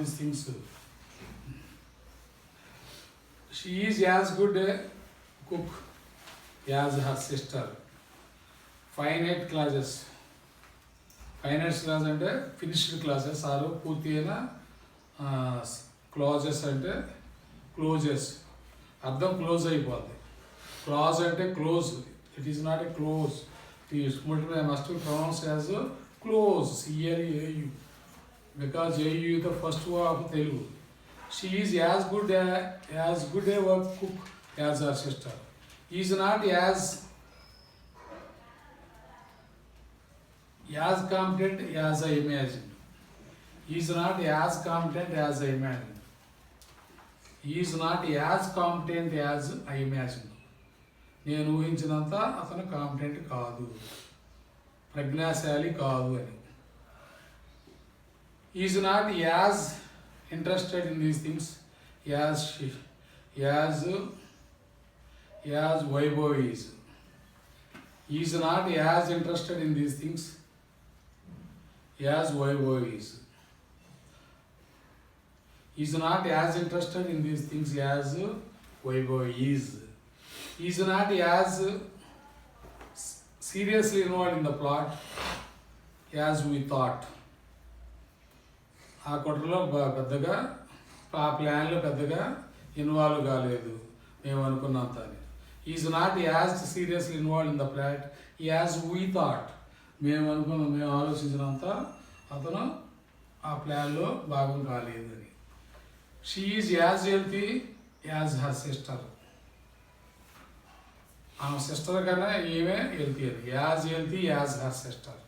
these things. She is as good a cook as her sister. Finite classes. Finals class అంటే finished classes ఆరు పూర్తి అయిన clauses అంటే closes అర్థం close అయిపోద్ది. క్లాజ్ అంటే close, it is not a close. Must pronounce as close, CLAU, because AU is the first word of Telugu. She is as good a work cook as her sister. He is not as competent as I imagined. He is not as competent as I imagined. He is not as competent as I imagined. నేను ఊహించినంత అతను competent కాదు, ప్రజ్ఞాశాలి కాదు అని. He is not as interested in these things as Vaibhav is. He is not as interested in these things as Vaibhav is. He is not as interested in these things as Vaibhav is. He is not as seriously involved in the plot as we thought. ఆ కుట్రలో పెద్దగా ఆ ప్లాన్లో పెద్దగా involve కాలేదు మేము అనుకున్నంత అని. Is not as seriously involve in the plot as we thought. మేము ఆలోచించినంత అతను ఆ ప్లాన్లో భాగం కాలేదు అని. She is as healthy as her sister. ఆమె సిస్టర్ కన్నా ఈమె హెల్తీ అని. As healthy as her sister.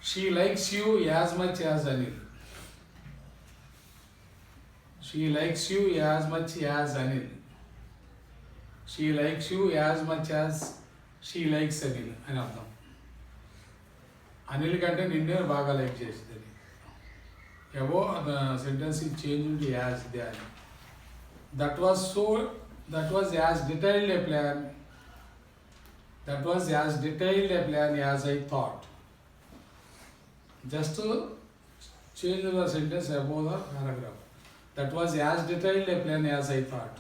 She likes you as much as Anil. She likes you as much as Anil. She likes you as much as she likes Anil అని అర్థం. అనిల్ కంటే నిన్నే బాగా like చేసింది. ఎవో sentence change as they అని. That was as detailed a plan. That was as detailed a plan as I thought. Just change the sentence above the paragraph. That was as detailed a plan as I thought.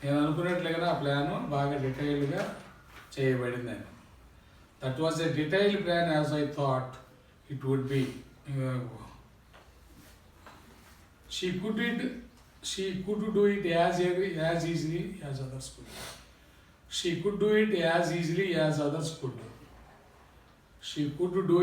నేను అనుకున్నట్లుగా ఆ plan బాగా డీటెయిల్డ్గా చేయబడిందని. That was a detailed plan as I thought it would be. She could do it as easily as others could. She could do it as easily as others could. She could do